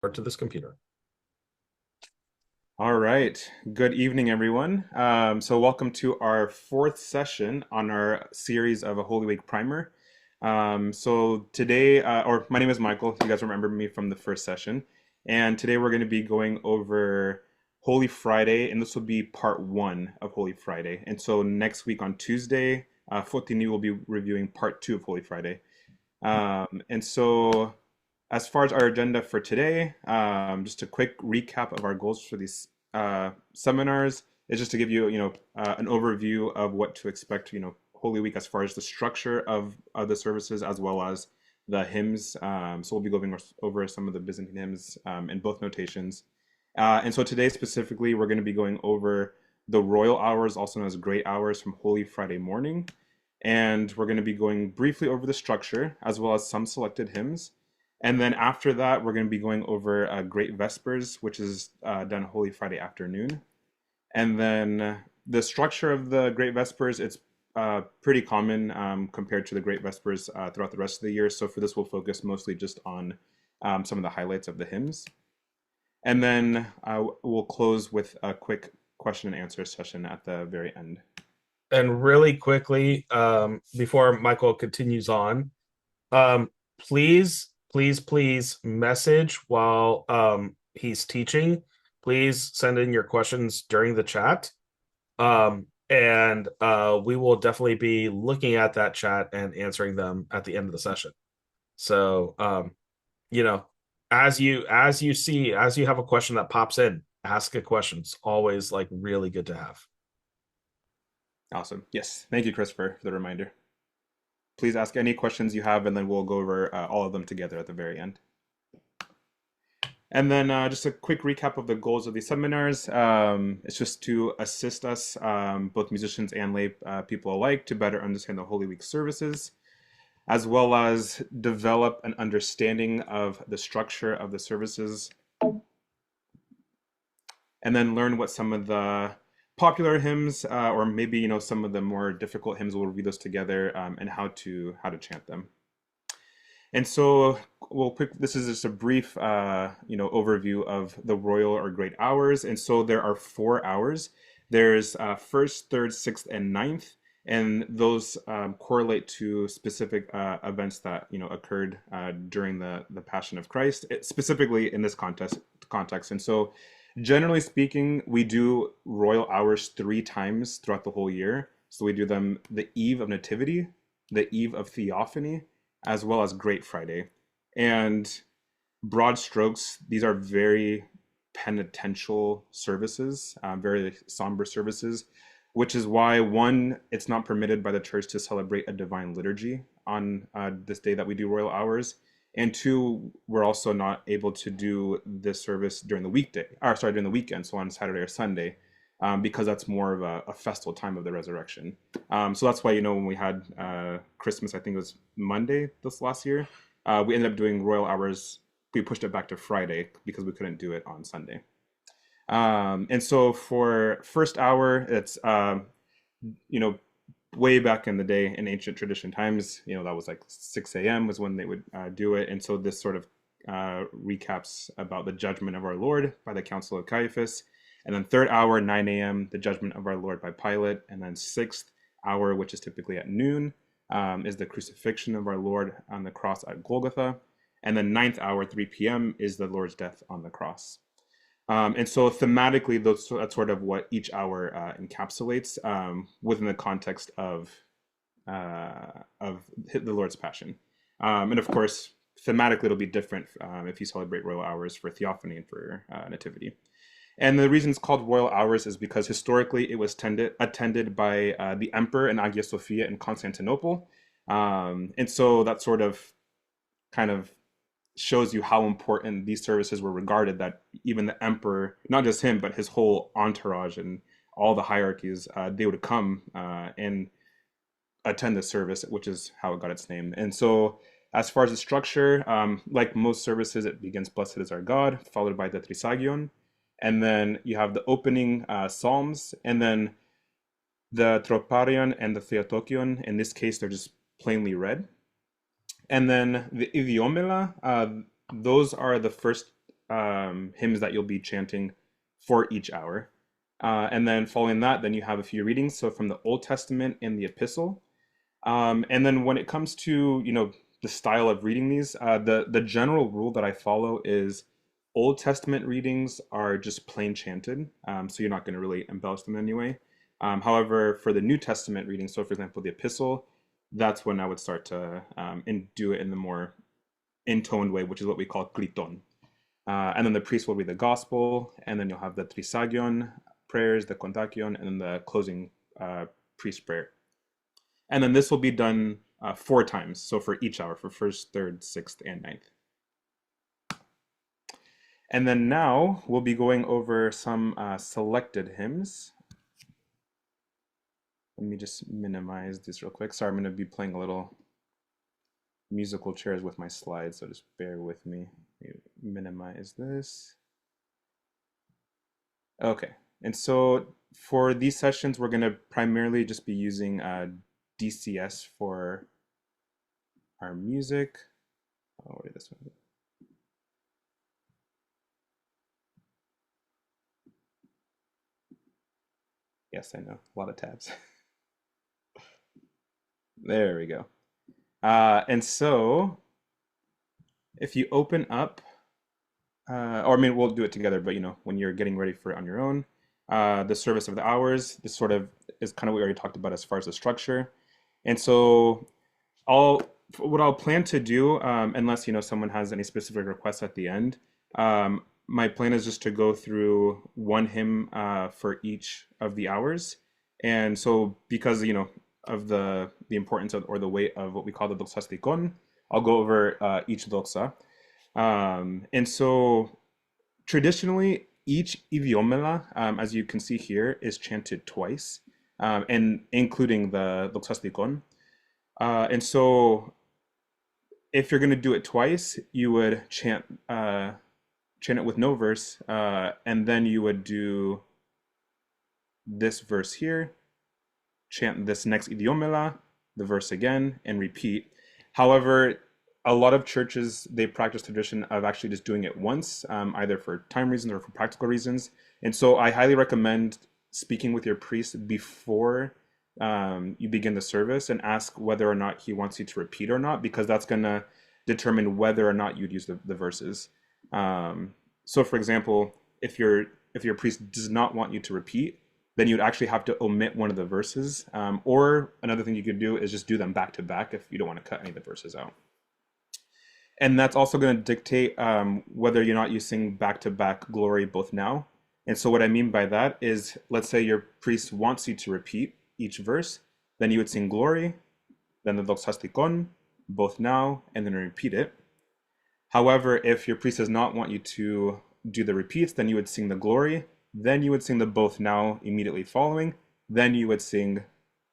or to this computer. All right. Good evening, everyone. So, welcome to our fourth session on our series of a Holy Week primer. Today, or my name is Michael. You guys remember me from the first session. And today we're going to be going over Holy Friday, and this will be part one of Holy Friday. And so, next week on Tuesday, Fotini will be reviewing part two of Holy Friday. As far as our agenda for today, just a quick recap of our goals for these seminars is just to give you, an overview of what to expect, Holy Week as far as the structure of the services as well as the hymns. So we'll be going over some of the Byzantine hymns in both notations. And so today specifically, we're going to be going over the royal hours, also known as great hours from Holy Friday morning. And we're going to be going briefly over the structure as well as some selected hymns. And then after that, we're going to be going over Great Vespers, which is done Holy Friday afternoon. And then the structure of the Great Vespers, it's pretty common compared to the Great Vespers throughout the rest of the year. So for this, we'll focus mostly just on some of the highlights of the hymns. And then we'll close with a quick question and answer session at the very end. And really quickly, before Michael continues on, um, please message while he's teaching. Please send in your questions during the chat. And we will definitely be looking at that chat and answering them at the end of the session. So, you know, as you have a question that pops in, ask a question. It's always like really good to have. Awesome. Yes. Thank you, Christopher, for the reminder. Please ask any questions you have, and then we'll go over all of them together at the very end. And then just a quick recap of the goals of these seminars. It's just to assist us, both musicians and lay people alike, to better understand the Holy Week services, as well as develop an understanding of the structure of the services, and then learn what some of the popular hymns, or maybe some of the more difficult hymns. We'll review those together, and how to chant them. And so, well, quick. This is just a brief, overview of the royal or great hours. And so there are 4 hours. There's first, third, sixth, and ninth, and those correlate to specific events that occurred during the Passion of Christ, specifically in this context. And so, generally speaking, we do royal hours 3 times throughout the whole year. So we do them the eve of Nativity, the eve of Theophany, as well as Great Friday. And broad strokes, these are very penitential services, very somber services, which is why, one, it's not permitted by the church to celebrate a divine liturgy on this day that we do royal hours. And two, we're also not able to do this service during the weekday, or sorry, during the weekend, so on Saturday or Sunday, because that's more of a festal time of the resurrection. So that's why, when we had Christmas, I think it was Monday this last year, we ended up doing royal hours. We pushed it back to Friday because we couldn't do it on Sunday. And so for first hour, it's, you know, way back in the day in ancient tradition times, that was like 6 a.m. was when they would do it. And so this sort of recaps about the judgment of our Lord by the Council of Caiaphas. And then third hour, 9 a.m., the judgment of our Lord by Pilate. And then sixth hour, which is typically at noon, is the crucifixion of our Lord on the cross at Golgotha. And then ninth hour, 3 p.m., is the Lord's death on the cross. And so thematically, that's sort of what each hour encapsulates within the context of the Lord's Passion. And of course, thematically, it'll be different if you celebrate royal hours for Theophany and for Nativity. And the reason it's called royal hours is because historically it was attended by the emperor and Hagia Sophia in Constantinople. And so that sort of kind of shows you how important these services were regarded, that even the emperor, not just him, but his whole entourage and all the hierarchies, they would come and attend the service, which is how it got its name. And so as far as the structure, like most services, it begins "Blessed is our God," followed by the Trisagion. And then you have the opening psalms, and then the Troparion and the Theotokion. In this case, they're just plainly read. And then the idiomela, those are the first hymns that you'll be chanting for each hour. And then following that, then you have a few readings. So from the Old Testament and the Epistle. And then when it comes to, the style of reading these, the general rule that I follow is Old Testament readings are just plain chanted, so you're not going to really embellish them in any way. However, for the New Testament readings, so for example, the Epistle, that's when I would start to and do it in the more intoned way, which is what we call kriton. And then the priest will read the Gospel, and then you'll have the trisagion prayers, the kontakion, and then the closing priest prayer. And then this will be done 4 times, so for each hour, for first, third, sixth, and ninth. And then now we'll be going over some selected hymns. Let me just minimize this real quick. Sorry, I'm going to be playing a little musical chairs with my slides, so just bear with me. Let me minimize this. Okay, and so for these sessions, we're going to primarily just be using DCS for our music. Oh, where did this one go? Yes, I know, a lot of tabs. There we go. And so if you open up, or I mean, we'll do it together, but when you're getting ready for it on your own, the service of the hours, this sort of is kind of what we already talked about as far as the structure. And so what I'll plan to do, unless someone has any specific requests at the end, my plan is just to go through one hymn for each of the hours. And so because of the importance of, or the weight of what we call the doxastikon, I'll go over each doxa. And so traditionally each idiomela, as you can see here, is chanted twice, and including the doxastikon. And so if you're going to do it twice, you would chant it with no verse, and then you would do this verse here, chant this next idiomela, the verse again, and repeat. However, a lot of churches, they practice tradition of actually just doing it once, either for time reasons or for practical reasons. And so I highly recommend speaking with your priest before you begin the service and ask whether or not he wants you to repeat or not, because that's going to determine whether or not you'd use the verses. So for example, if your priest does not want you to repeat, then you'd actually have to omit one of the verses. Or another thing you could do is just do them back to back if you don't want to cut any of the verses out. And that's also going to dictate whether or not you sing back to back glory both now. And so what I mean by that is, let's say your priest wants you to repeat each verse, then you would sing glory, then the doxastikon, both now, and then repeat it. However, if your priest does not want you to do the repeats, then you would sing the glory, then you would sing the both now immediately following, then you would sing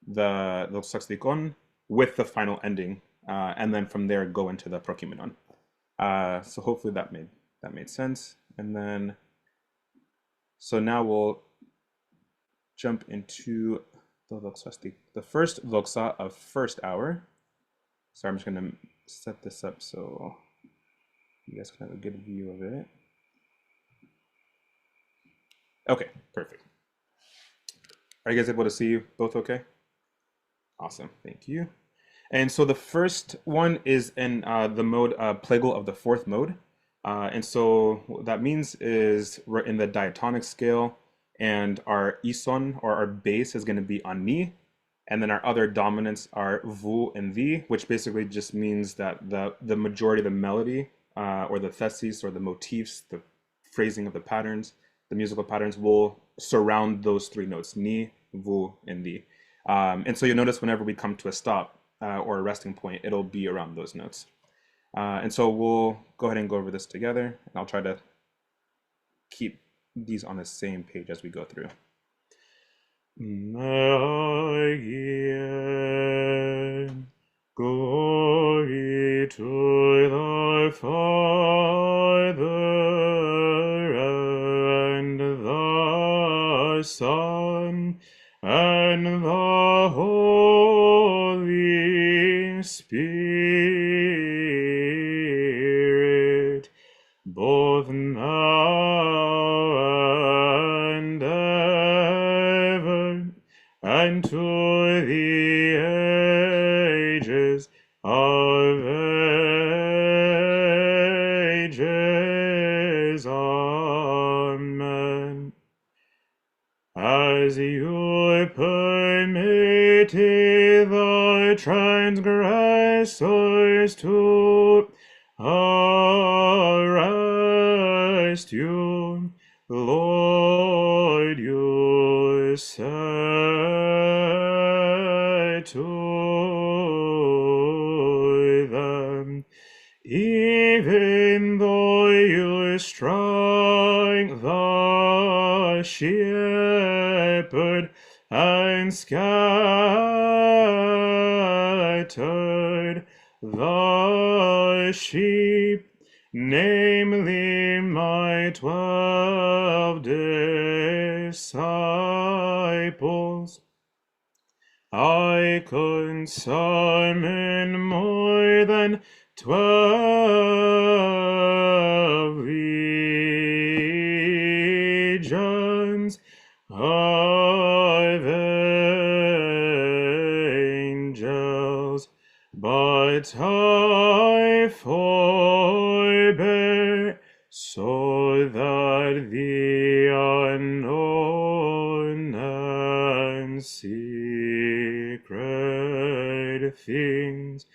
the doxastikon with the final ending, and then from there go into the prokimenon. So hopefully that made sense. And then, so now we'll jump into the first doxa of first hour. So I'm just going to set this up so you guys can have a good view of it. Okay, perfect. Are you guys able to see both okay? Awesome, thank you. And so the first one is in the mode plagal of the fourth mode. And so what that means is we're in the diatonic scale, and our ison, or our bass, is going to be on mi, and then our other dominants are vu and vi, which basically just means that the majority of the melody, or the theses, or the motifs, the phrasing of the patterns, the musical patterns, will surround those three notes, ni, vu, and vi. And so you'll notice whenever we come to a stop or a resting point, it'll be around those notes. And so we'll go ahead and go over this together, and I'll try to keep these on the same page as we go through. Glory to the Father and the Son and the Holy Spirit, both now ages. Amen. As you permitted the transgressors to arrest you, Lord, you said to them, even though you strike the shepherd and scattered the sheep, namely my 12 disciples, I could summon more than 12 legions of angels, but I forbear so that the unknown and secret things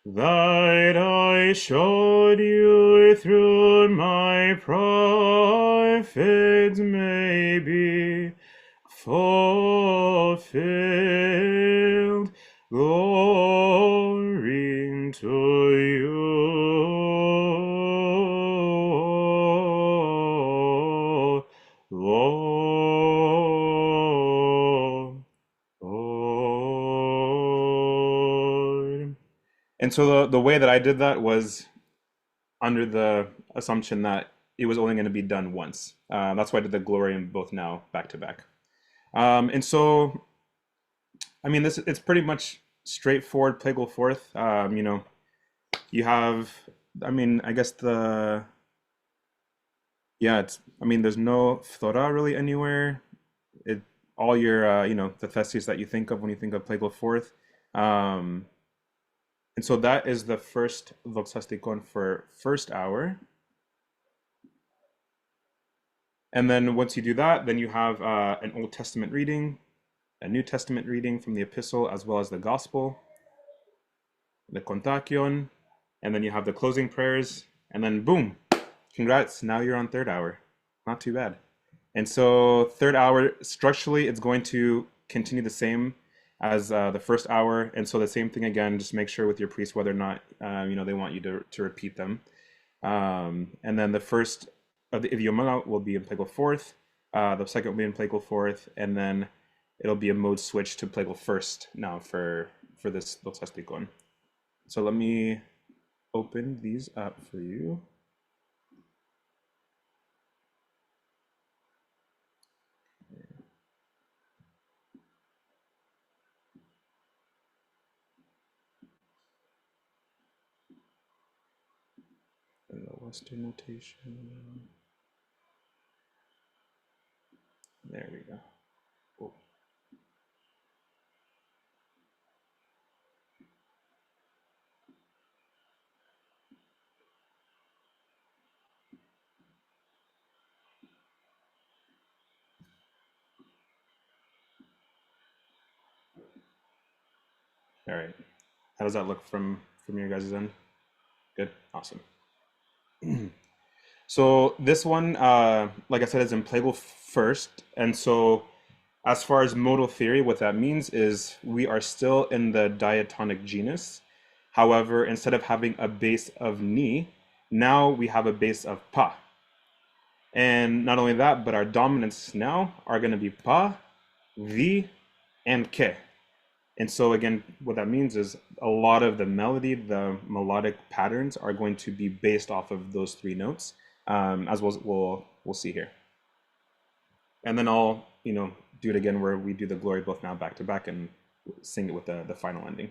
that I showed you through my prophets may be fulfilled. Glory to you, Lord. And so the way that I did that was under the assumption that it was only going to be done once. That's why I did the glory in both now back to back. And so, I mean, this it's pretty much straightforward plagal fourth. You have, I mean, I guess it's, I mean, there's no phthora really anywhere. It all your, the theses that you think of when you think of plagal fourth. Um, and so that is the first voxasticon for first hour. And then once you do that, then you have an Old Testament reading, a New Testament reading from the epistle, as well as the gospel, the kontakion, and then you have the closing prayers, and then boom, congrats, now you're on third hour. Not too bad. And so third hour, structurally, it's going to continue the same as the first hour. And so the same thing again, just make sure with your priest whether or not, they want you to repeat them. And then the first of the idiomana will be in plagal fourth. The second will be in plagal fourth, and then it'll be a mode switch to plagal first now for this Doxasticon. So let me open these up for you. Western notation. There we go. Cool. All right. How does that look from your guys' end? Good. Awesome. So this one, like I said, is in plagal first, and so as far as modal theory, what that means is we are still in the diatonic genus. However, instead of having a base of ni, now we have a base of pa. And not only that, but our dominants now are going to be pa, vi, and ke. And so again, what that means is a lot of the melody, the melodic patterns are going to be based off of those three notes, as we'll see here. And then I'll do it again where we do the glory both now back to back and sing it with the final ending.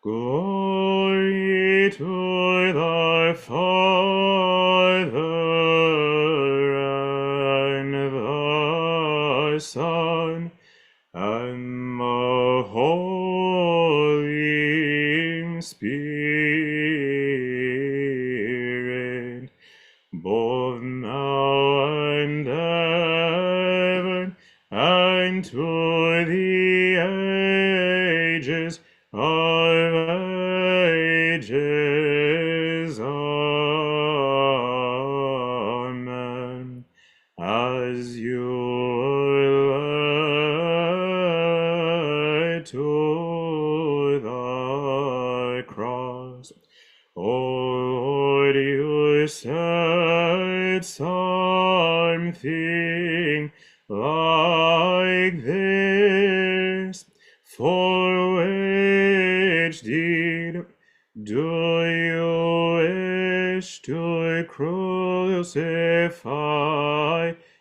Glory to the Father and the Son and the Holy Spirit, both now and ever, and to the ages of ages. Amen. As you led to the cross, O Lord, you said something like this, for which deed do you wish to crucify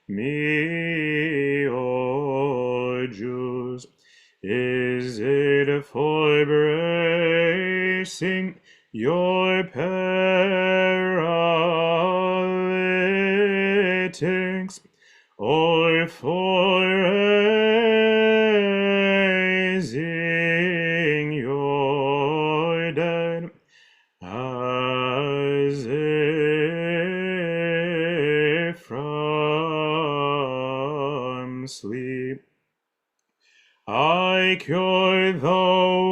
me, O Jews? Is it for bracing your paralytics, or for raising your dead, as if from sleep? I cured the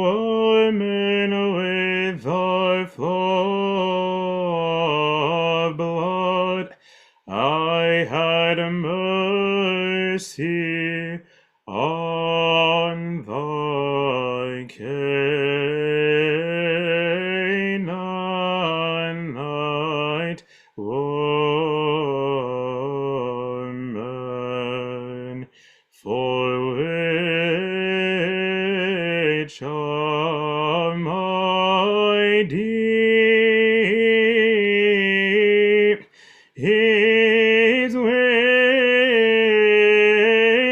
woman with the flow of blood. I had mercy on the Canaanite woman, for which of my deeds,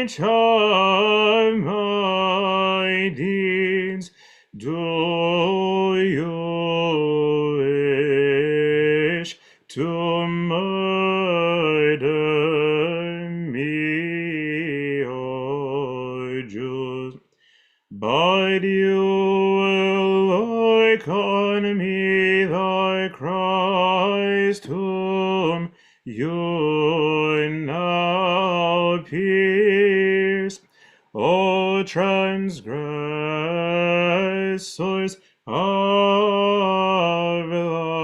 which of my deeds do you wish to murder me, O Jews? But you will look on me, the Christ, whom you now pierce. O transgressors of the law,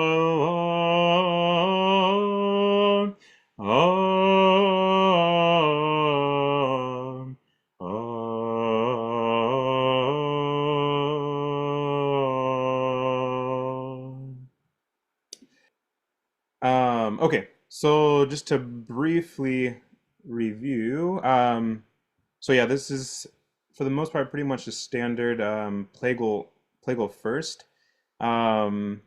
okay, so just to briefly review, so yeah, this is for the most part pretty much a standard plagal first. Um,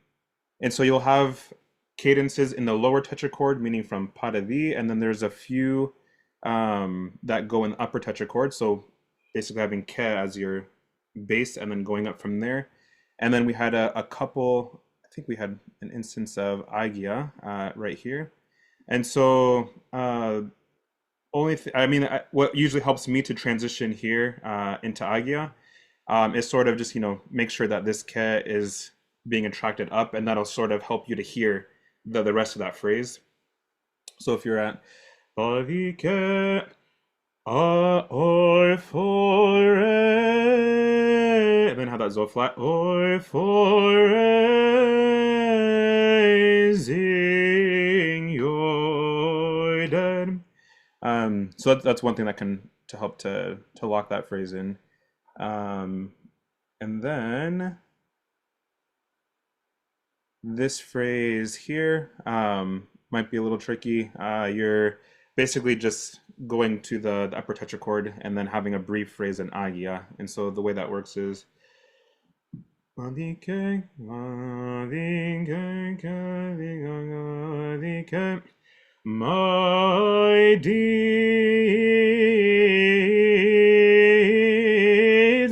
and so you'll have cadences in the lower tetrachord, meaning from pa to the, and then there's a few that go in the upper tetrachord. So basically having ke as your base and then going up from there. And then we had a couple, I think we had an instance of agia right here. And so what usually helps me to transition here into agia is sort of just, make sure that this ke is being attracted up, and that'll sort of help you to hear the rest of that phrase. So if you're at Bavike or for, and then have that zo flat, or for raising your dead. So that's one thing that can to help to lock that phrase in. And then this phrase here might be a little tricky. You're basically just going to the upper tetrachord and then having a brief phrase in agia. And so the way that works is my deeds,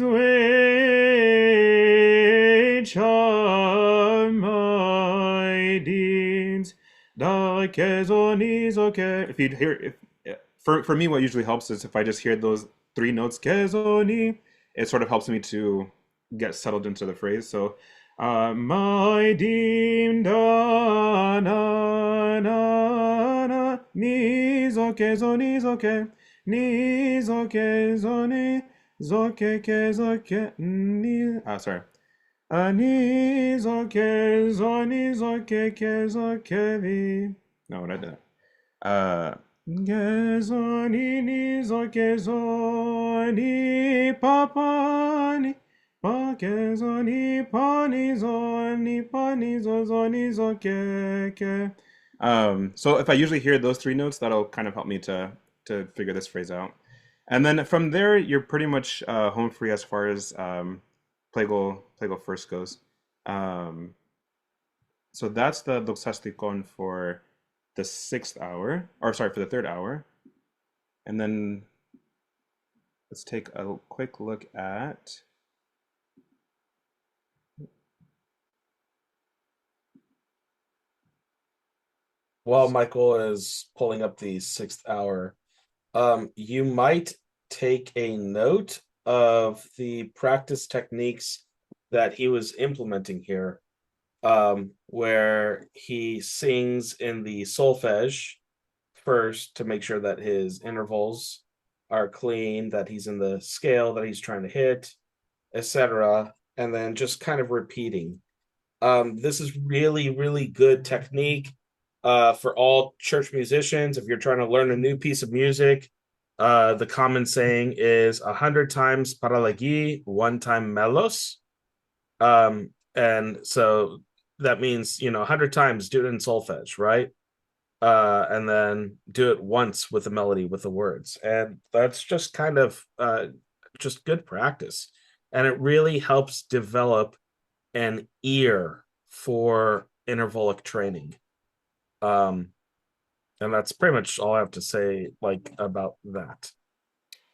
which are my deeds, if you hear, for me, what usually helps is if I just hear those three notes, kezoni, it sort of helps me to get settled into the phrase. So, my dim da na na na, ni zoke zo ni zoke, ni zoke zo ni zoke ke zoke ni. Sorry. Ni zoke zo ni zoke ke zoke vi. No, what I did. Gezoni ni zo gezoni papani pa gezoni pani zoni pani zo zoni zo ke. So if I usually hear those three notes, that'll kind of help me to figure this phrase out. And then from there, you're pretty much home free as far as Plagal first goes. Um, so that's the Doxasticon for the sixth hour, or sorry, for the third hour. And then let's take a quick look at. While Michael is pulling up the sixth hour, you might take a note of the practice techniques that he was implementing here, where he sings in the solfege first to make sure that his intervals are clean, that he's in the scale that he's trying to hit, etc., and then just kind of repeating. This is really, really good technique for all church musicians. If you're trying to learn a new piece of music, the common saying is 100 times paralagi, one time melos. And so that means, 100 times do it in solfege, right? And then do it once with the melody, with the words. And that's just kind of just good practice. And it really helps develop an ear for intervalic training. Um, and that's pretty much all I have to say, like, about that.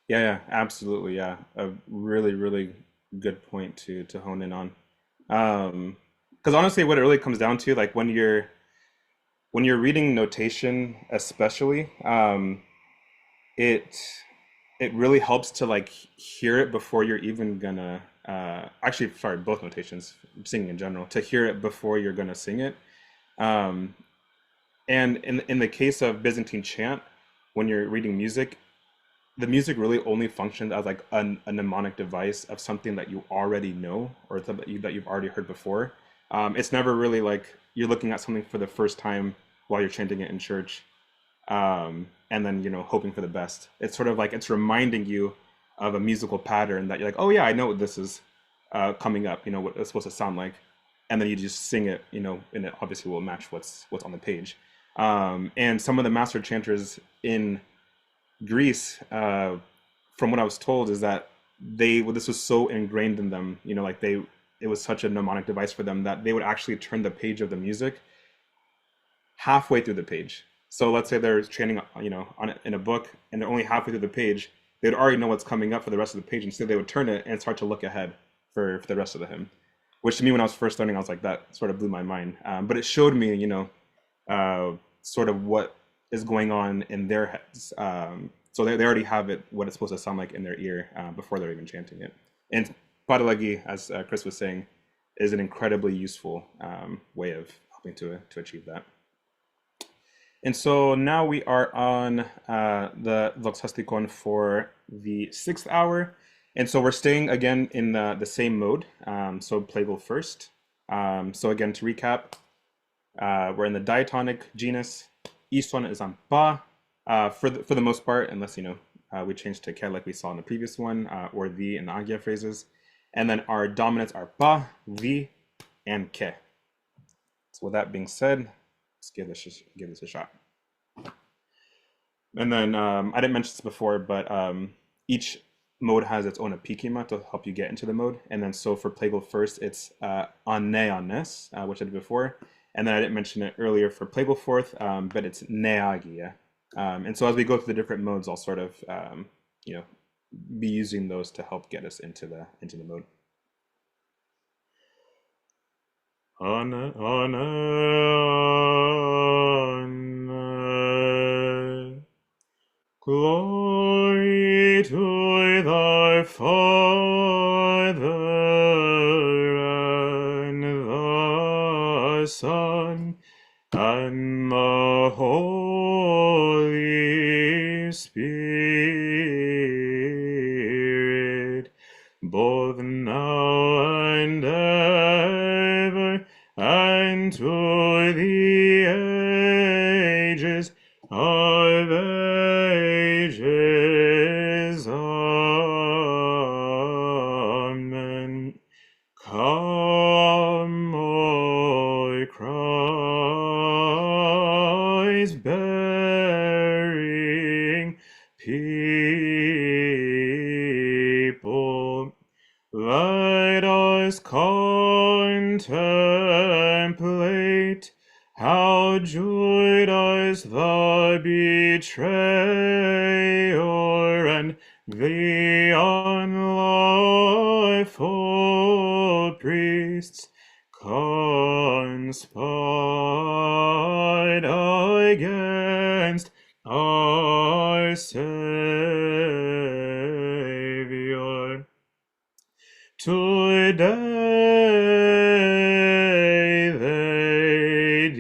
Yeah, absolutely, yeah. A really, really good point to hone in on. Because honestly, what it really comes down to, like when you're reading notation, especially, it it really helps to like hear it before you're even gonna actually sorry both notations singing in general to hear it before you're gonna sing it. um and in the case of Byzantine chant, when you're reading music, the music really only functions as like a mnemonic device of something that you already know or that you've already heard before. It's never really like you're looking at something for the first time while you're chanting it in church, and then hoping for the best. It's sort of like it's reminding you of a musical pattern that you're like, oh yeah, I know what this is coming up. You know what it's supposed to sound like, and then you just sing it. And it obviously will match what's on the page. And some of the master chanters in Greece, from what I was told, is that this was so ingrained in them. Like it was such a mnemonic device for them that they would actually turn the page of the music halfway through the page. So let's say they're training, on it in a book, and they're only halfway through the page. They'd already know what's coming up for the rest of the page, and so they would turn it and start to look ahead for the rest of the hymn. Which to me, when I was first learning, I was like, that sort of blew my mind. But it showed me, sort of what is going on in their heads. So they already have it, what it's supposed to sound like in their ear before they're even chanting it. And Padalagi, as Chris was saying, is an incredibly useful way of helping to achieve that. And so now we are on the Voxasticon for the sixth hour. And so we're staying again in the same mode. So Plagal first. So again, to recap, we're in the diatonic genus. East one is on ba for the most part, unless we changed to ke like we saw in the previous one, or the in the Agya phrases. And then our dominants are ba, vi, and ke. So with that being said, let's give this a shot. And then I didn't mention this before, but each mode has its own apikima to help you get into the mode. And then so for Plagal first, it's aneones, which I did before. And then I didn't mention it earlier for Plagal fourth, but it's neagia. And so as we go through the different modes, I'll sort of be using those to help get us into the mode. Ana, glory to Father, and the Son, and the Holy Spirit, both now and ever, and to the ages of ages. Amen. Come, O Christ, bearing people. Let us contemplate how Judas the betrayer and the unlawful priests conspired against our Savior. Today they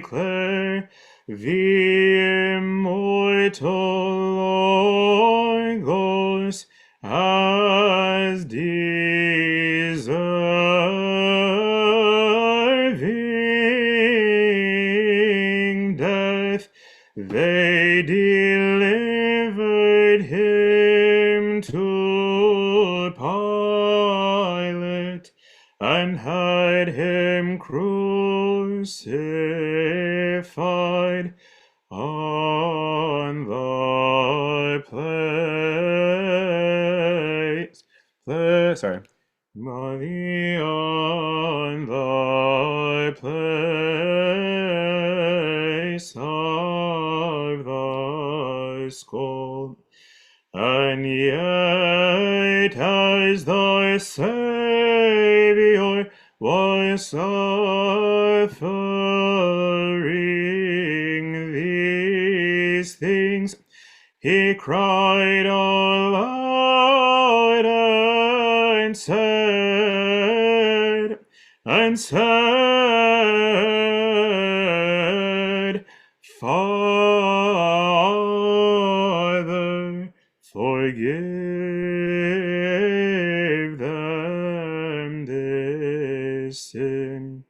declare the immortal Logos as deserving death. They delivered him to Pilate and had him crucified on the on the place of the skull. And yet, as the Savior was suffering these things, he cried aloud and said, Father, forgive them this sin,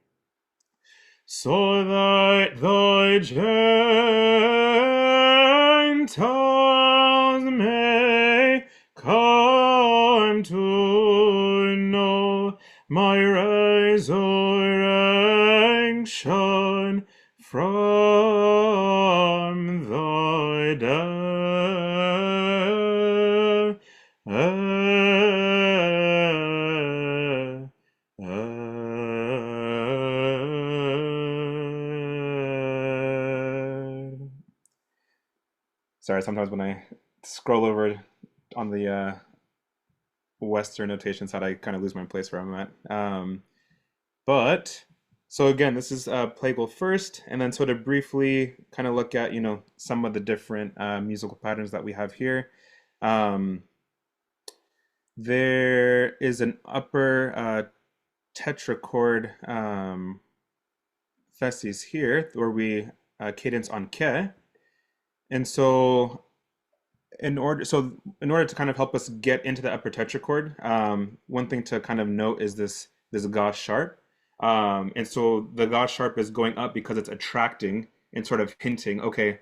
so that the Gentiles may come to know my resurrection from the dead. Sorry, sometimes when I scroll over on the Western notation side, I kind of lose my place where I'm at. But so again, this is Plagal first, and then sort of briefly kind of look at some of the different musical patterns that we have here. Um, there is an upper tetrachord theses here where we cadence on ke, and so in order to kind of help us get into the upper tetrachord, one thing to kind of note is this ga sharp. And so the ga sharp is going up because it's attracting and sort of hinting, okay,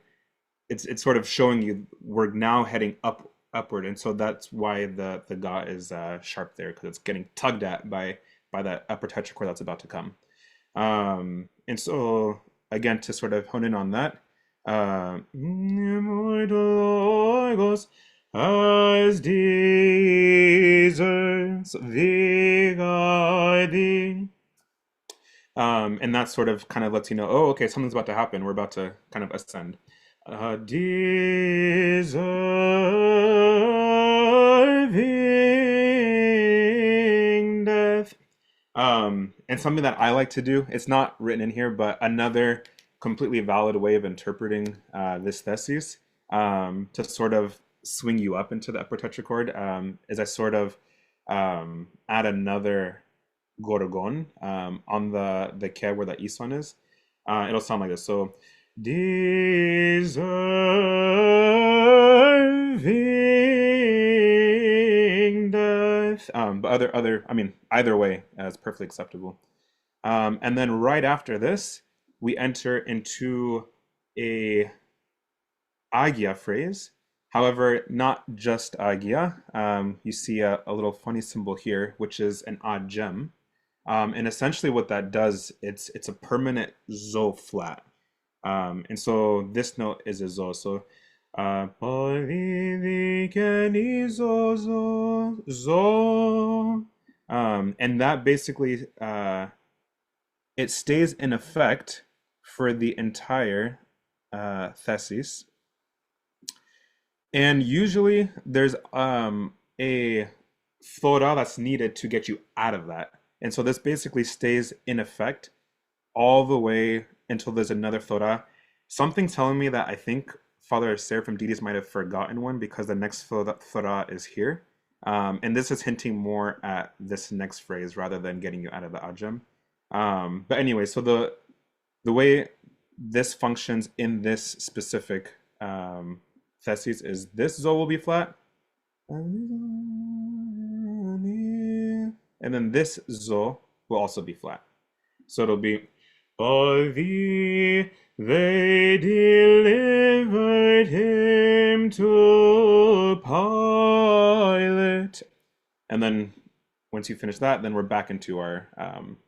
it's sort of showing you we're now heading upward, and so that's why the ga is sharp there, because it's getting tugged at by that upper tetrachord that's about to come. And so again, to sort of hone in on that, Logos as deserves the guiding. And that sort of kind of lets you know, oh, okay, something's about to happen. We're about to kind of ascend. Deserving death. And something that I like to do, it's not written in here, but another completely valid way of interpreting this thesis, to sort of swing you up into the upper tetrachord is I sort of add another gorgon on the ke where the ison is. It'll sound like this. So deserving death. But I mean, either way, is perfectly acceptable. And then right after this, we enter into a agia phrase. However, not just agia. You see a little funny symbol here, which is an odd gem. And essentially what that does, it's a permanent zo flat. And so this note is a zo. So zo. And that basically it stays in effect for the entire thesis. And usually there's a thora that's needed to get you out of that. And so this basically stays in effect all the way until there's another thora. Something telling me that I think Father Seraphim Dides might have forgotten one because the next thora is here. And this is hinting more at this next phrase rather than getting you out of the ajam. But anyway, so the way this functions in this specific thesis is this zo will be flat. And then this zo will also be flat. So it'll be by thee they delivered him to Pilate. And then once you finish that, then we're back into our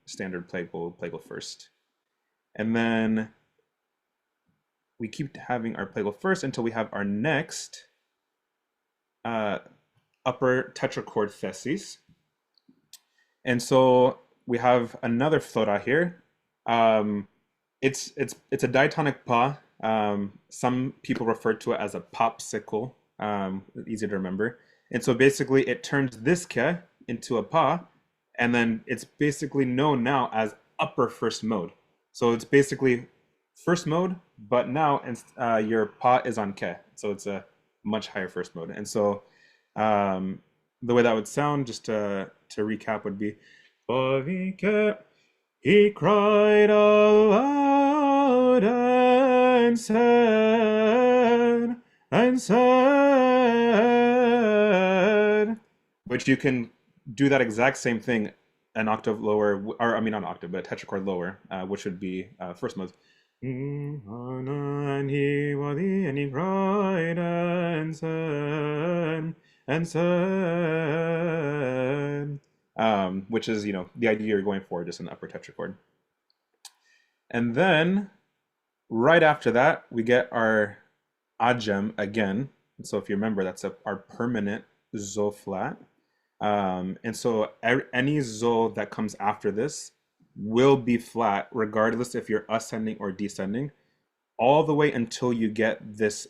standard plagal first. And then we keep having our plagal first until we have our next upper tetrachord thesis. And so we have another thora here. It's a diatonic pa. Some people refer to it as a popsicle. Easy to remember. And so basically it turns this ke into a pa, and then it's basically known now as upper first mode. So it's basically first mode, but now your pa is on ke. So it's a much higher first mode. And so the way that would sound, just to recap, would be he cried aloud and said, which you can do that exact same thing an octave lower, or I mean not an octave, but a tetrachord lower, which would be first mode. And he cried and said, which is, the idea you're going for, just an upper tetrachord. And then right after that, we get our agem again. And so if you remember, that's our permanent zo flat. And so any zo that comes after this will be flat, regardless if you're ascending or descending, all the way until you get this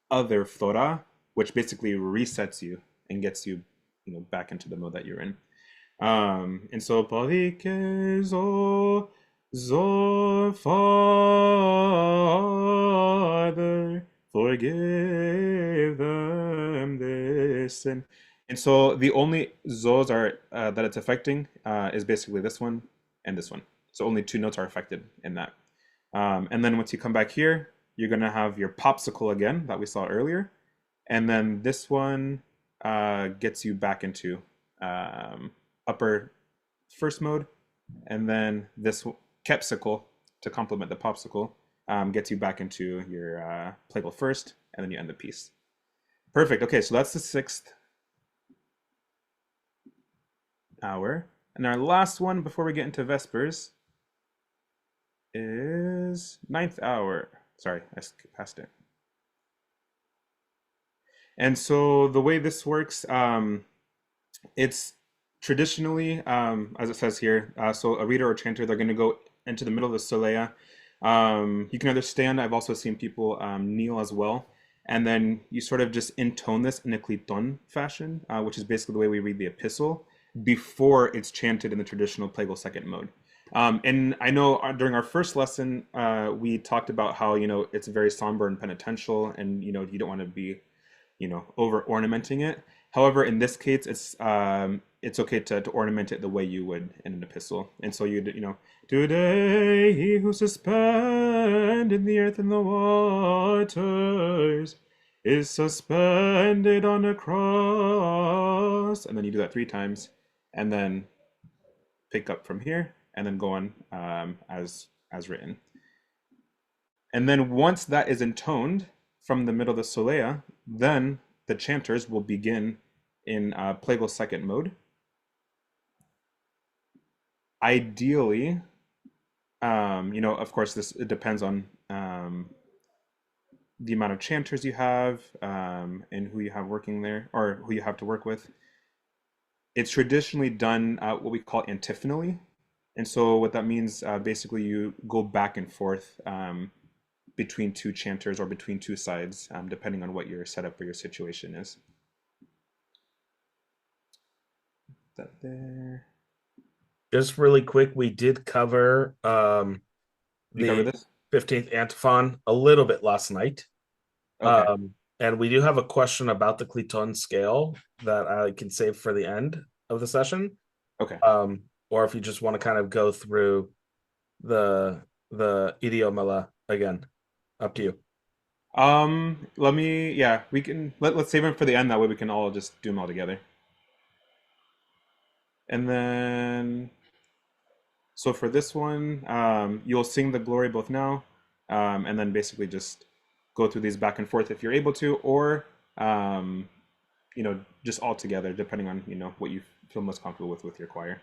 other thora, which basically resets you and gets you, back into the mode that you're in. And so zo Father, forgive them this sin. And so the only zos are that it's affecting is basically this one and this one. So only two notes are affected in that. And then once you come back here, you're going to have your popsicle again that we saw earlier. And then this one gets you back into upper first mode. And then this kepsicle, to complement the popsicle, gets you back into your plagal first. And then you end the piece. Perfect. Okay, so that's the 6th hour. And our last one before we get into Vespers is 9th hour. Sorry, I passed it. And so the way this works, it's traditionally, as it says here, so a reader or chanter, they're going to go into the middle of the solea. You can understand, I've also seen people kneel as well. And then you sort of just intone this in a cliton fashion, which is basically the way we read the epistle, before it's chanted in the traditional plagal second mode. And I know during our first lesson, we talked about how, it's very somber and penitential, and, you don't want to be over ornamenting it. However, in this case, it's okay to ornament it the way you would in an epistle. And so today he who suspended the earth and the waters is suspended on a cross. And then you do that 3 times, and then pick up from here, and then go on as written. And then once that is intoned from the middle of the solea, then the chanters will begin in plagal second mode. Ideally, of course, it depends on the amount of chanters you have and who you have working there or who you have to work with. It's traditionally done what we call antiphonally. And so what that means, basically, you go back and forth between two chanters or between two sides, depending on what your setup or your situation is. That there. Just really quick, we did cover You cover the this? 15th antiphon a little bit last night. Okay. And we do have a question about the Cleton scale that I can save for the end of the session. Okay. Or if you just want to kind of go through the idiomela again, up to you. We can let's save them for the end. That way we can all just do them all together. And then, so for this one, you'll sing the glory both now, and then basically just go through these back and forth if you're able to, or just all together, depending on what you feel most comfortable with your choir.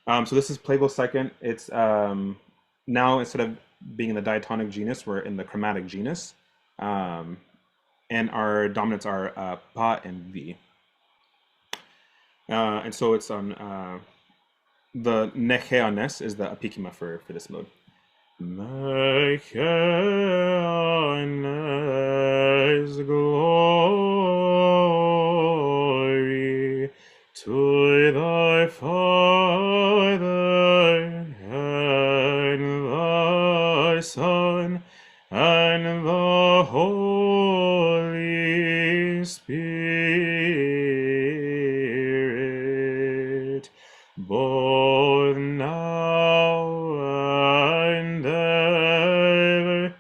So this is plagal second. It's now instead of being in the diatonic genus, we're in the chromatic genus, and our dominants are pa and v. And so it's on the necheones is the apikima for this mode. Necheones glory to thy Father and thy Son and the Holy Spirit, both now and ever,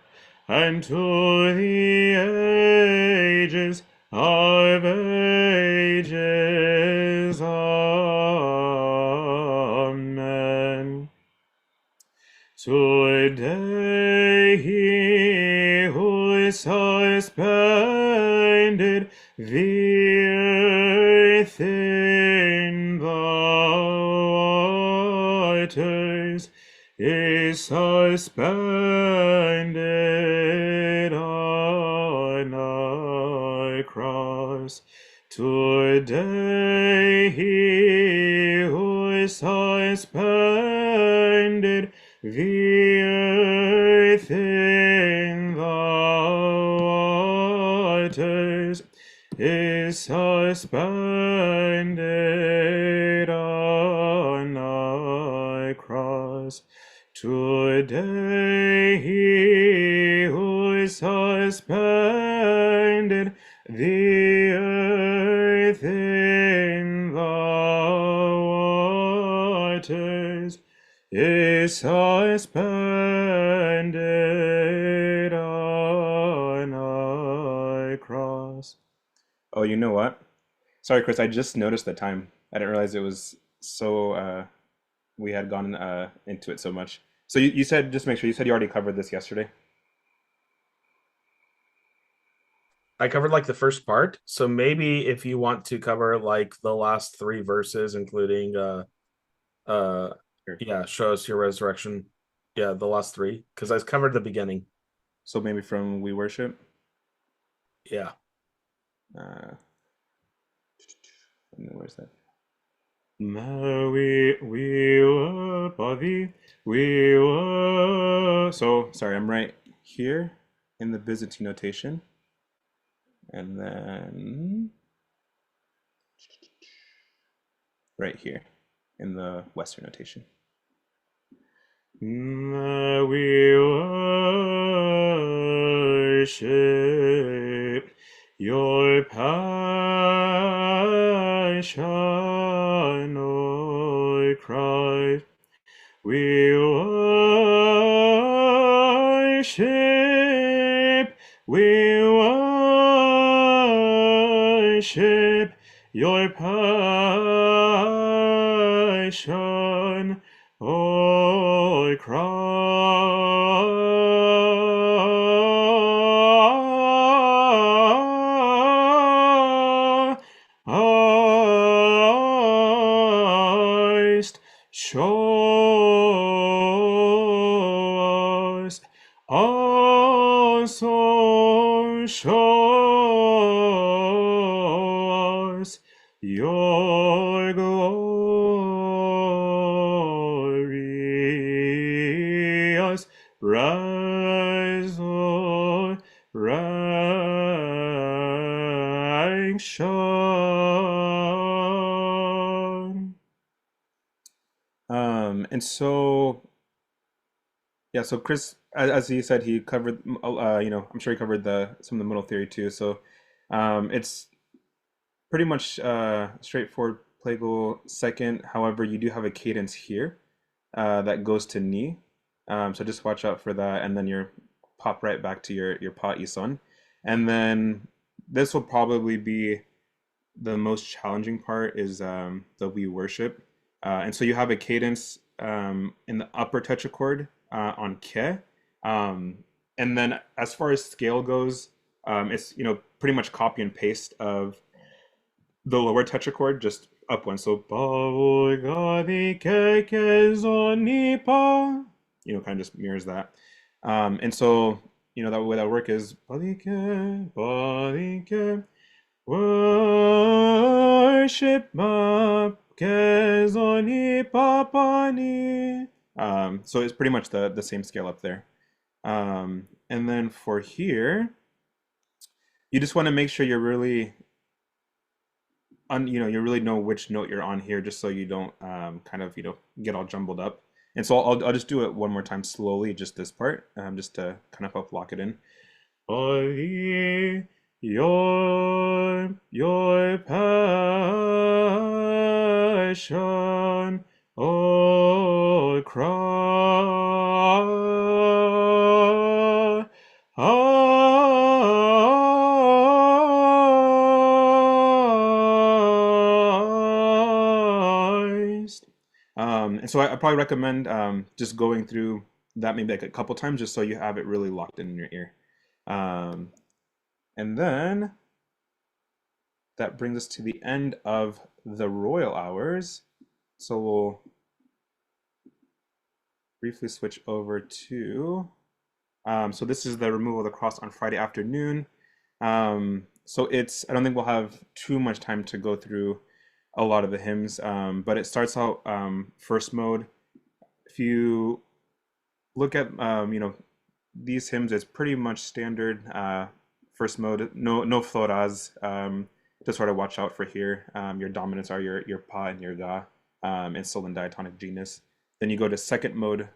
and to the ages of ages. Amen. Today he who is suspended the earth in the waters is suspended on a cross. Today he who is suspended the earth in the waters is suspended on a cross. Today he who is suspended the earth in the waters is suspended on a cross. Oh, you know what? Sorry, Chris, I just noticed the time. I didn't realize it was so, we had gone into it so much. So you said, just make sure, you said you already covered this yesterday. I covered like the first part, so maybe if you want to cover like the last three verses, including Sure. yeah, show us your resurrection. Yeah, the last three, because I covered the beginning. So maybe from We Worship. Yeah. Where's that? We were thee, we were. So sorry, I'm right here in the Byzantine notation, and then right here in the Western notation. We worship your passion, O Christ. We worship your passion, O Christ. Show us also show us your glorious resurrection. And so yeah, so Chris, as he said, he covered, I'm sure he covered the some of the middle theory too. So, it's pretty much straightforward plagal second. However, you do have a cadence here that goes to knee. So just watch out for that, and then you're pop right back to your pa ison, and then this will probably be the most challenging part is the we worship. And so you have a cadence in the upper tetrachord on ke. Um, and then as far as scale goes, it's pretty much copy and paste of the lower tetrachord, just up one. So kind of just mirrors that. And so that way that work is worship papani. So it's pretty much the same scale up there. And then for here, you just want to make sure you're really you really know which note you're on here, just so you don't kind of get all jumbled up. And so I'll just do it one more time slowly, just this part, just to kind of help lock it in. Your passion, O Christ. And so I probably recommend just going through that maybe like a couple times, just so you have it really locked in your ear. Um, and then that brings us to the end of the royal hours. So we'll briefly switch over to, so this is the removal of the cross on Friday afternoon. So I don't think we'll have too much time to go through a lot of the hymns, but it starts out first mode. If you look at, these hymns, it's pretty much standard first mode, no floras. To sort of watch out for here. Your dominants are your pa and your ga, and sol and diatonic genus. Then you go to second mode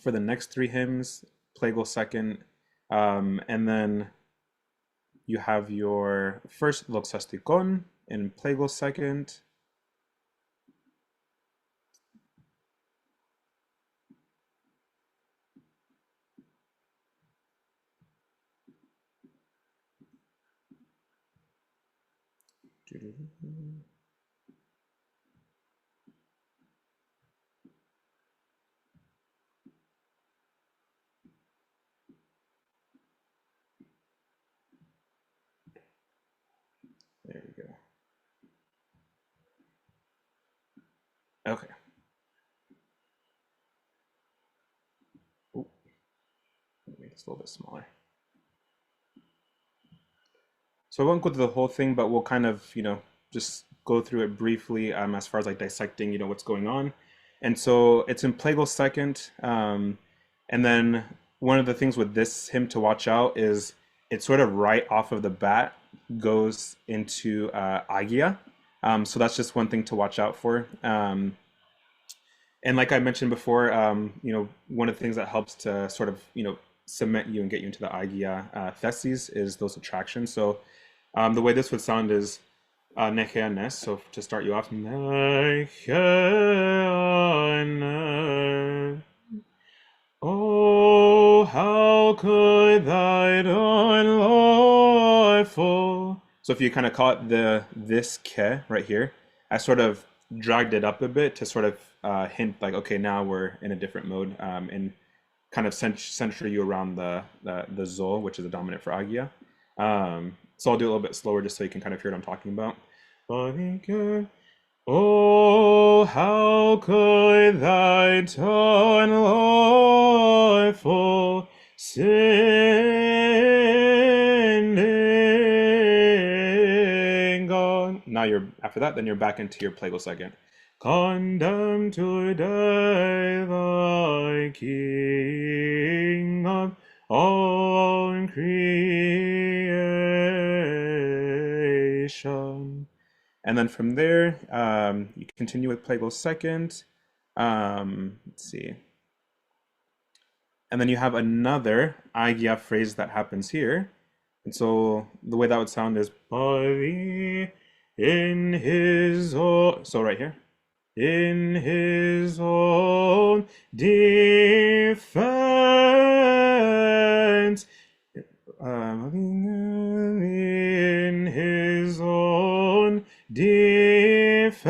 for the next three hymns, plagal second, and then you have your first loxastikon in plagal second. There we go. Okay. Ooh, make this a little bit smaller. So I won't go through the whole thing, but we'll kind of, just go through it briefly as far as like dissecting, what's going on. And so it's in plagal second. And then one of the things with this hymn to watch out is it's sort of right off of the bat goes into Agia. So that's just one thing to watch out for. And like I mentioned before, one of the things that helps to sort of, cement you and get you into the Agia theses is those attractions. So the way this would sound is Necheanes. So to start you off, Necheanes. Oh, how could thy unlawful. So if you kind of call it this ke right here, I sort of dragged it up a bit to sort of hint like, okay, now we're in a different mode, and kind of center you around the zol, which is a dominant for agia. So I'll do a little bit slower just so you can kind of hear what I'm talking about. Oh, how could thy unlawful sinning on. Now you're after that, then you're back into your plagal second. Condemn to die thy King of all creation. And then from there, you continue with plagal second. Let's see. And then you have another agia phrase that happens here. And so the way that would sound is body in his own. So right here. In his own defense. In his own defense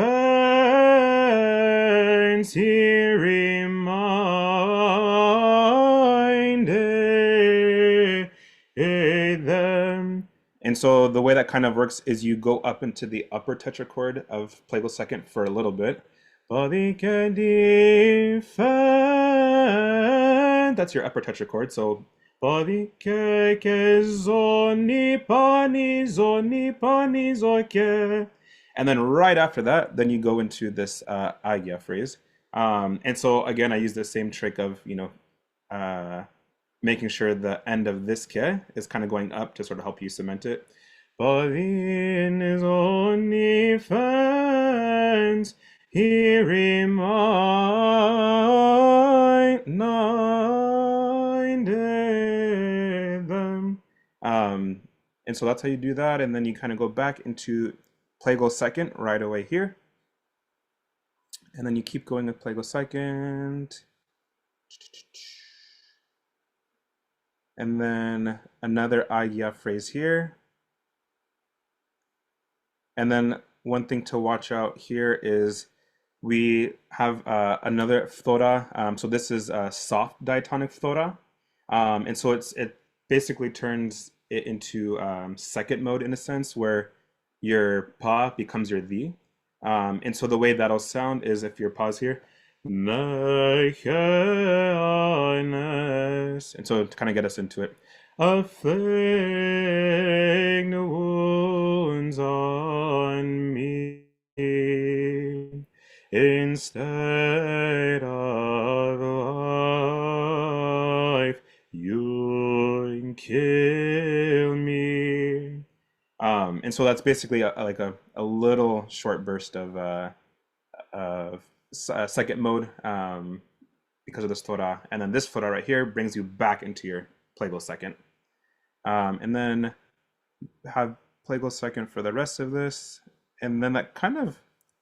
he reminded them. And so the way that kind of works is you go up into the upper tetrachord of plagal second for a little bit. That's your upper tetrachord. So and then right after that, then you go into this agia phrase. And so again, I use the same trick of, making sure the end of this ke is kind of going up to sort of help you cement it. But in his own defense, he reminded them. And so that's how you do that. And then you kind of go back into plagal second right away here. And then you keep going with plagal second. And then another agia phrase here. And then one thing to watch out here is we have another phthora. So this is a soft diatonic phthora. And so it basically turns it into second mode in a sense where your pa becomes your thee. And so the way that'll sound is if your pa's here, and so to kind of get us into it, afflict no wounds on me instead of life, you kill me. And so that's basically like a little short burst of second mode because of this Torah. And then this Torah right here brings you back into your plagal second. And then have plagal second for the rest of this. And then that kind of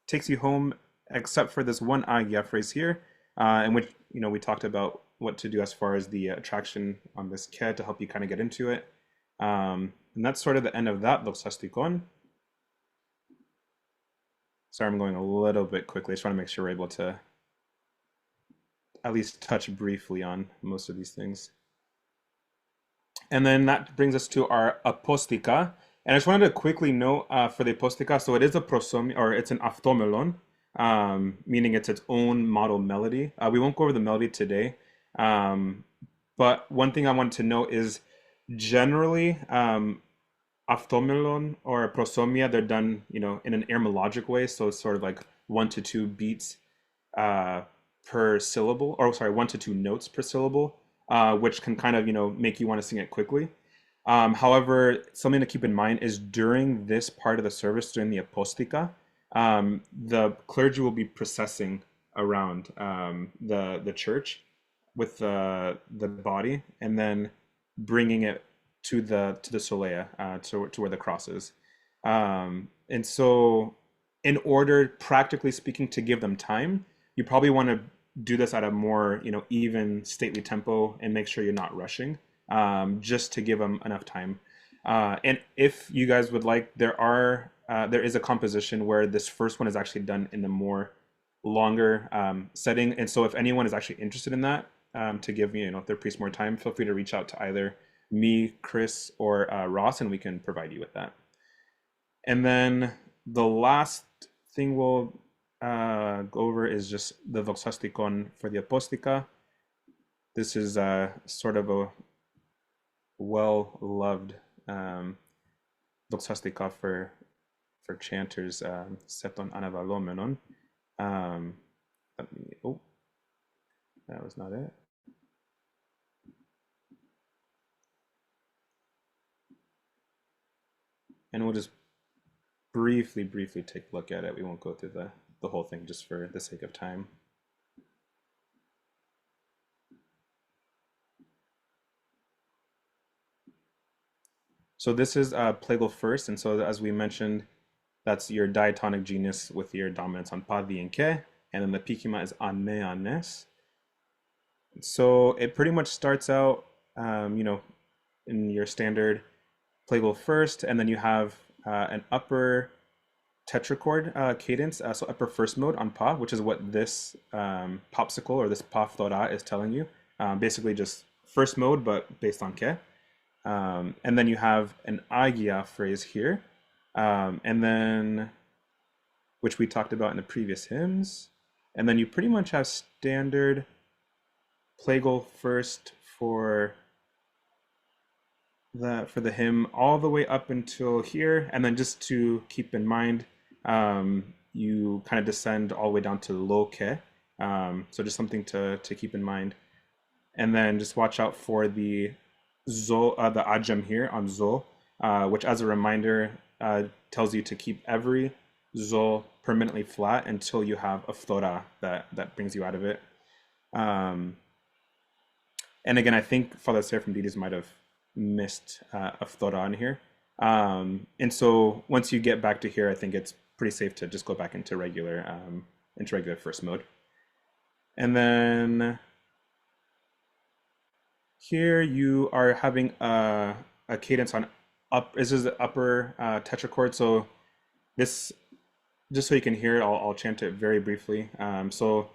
takes you home, except for this one agia phrase here, in which, we talked about what to do as far as the attraction on this ke to help you kind of get into it. And that's sort of the end of that, los hastikon. Sorry, I'm going a little bit quickly. I just want to make sure we're able to at least touch briefly on most of these things. And then that brings us to our apostica. And I just wanted to quickly note for the apostica, so it is a prosome, or it's an aftomelon, meaning it's its own model melody. We won't go over the melody today. But one thing I wanted to note is generally, aftomelon or prosomia, they're done, in an etymologic way. So it's sort of like 1 to 2 beats per syllable, or sorry, 1 to 2 notes per syllable, which can kind of, make you want to sing it quickly. However, something to keep in mind is during this part of the service, during the apostica, the clergy will be processing around the church with the body, and then bringing it to the solea, to where the cross is. And so, in order, practically speaking, to give them time, you probably want to do this at a more, even stately tempo and make sure you're not rushing, just to give them enough time. And if you guys would like, there is a composition where this first one is actually done in the more longer setting. And so if anyone is actually interested in that, to give their priest more time, feel free to reach out to either me, Chris, or Ross, and we can provide you with that. And then the last thing we'll go over is just the doxasticon for the apostica. This is sort of a well-loved doxastica for chanters, seton anavalomenon. Oh, that was not it. And we'll just briefly take a look at it. We won't go through the whole thing just for the sake of time. So this is plagal first, and so as we mentioned, that's your diatonic genus with your dominance on pa, di, and ke, and then the pikima is ane, anes. So it pretty much starts out, in your standard plagal first, and then you have an upper tetrachord cadence, so upper first mode on pa, which is what this popsicle or this pa flora is telling you. Basically just first mode, but based on ke. And then you have an agia phrase here, and then, which we talked about in the previous hymns. And then you pretty much have standard plagal first for the hymn all the way up until here. And then just to keep in mind, you kind of descend all the way down to lo ke. So just something to keep in mind. And then just watch out for the zo, the ajam here on zo, which as a reminder tells you to keep every zo permanently flat until you have a flora that brings you out of it. And again, I think Father Seraphim Dides might have missed a flora in here. And so once you get back to here, I think it's pretty safe to just go back into regular first mode. And then here you are having a cadence on up. This is the upper tetrachord. So this, just so you can hear it, I'll chant it very briefly. So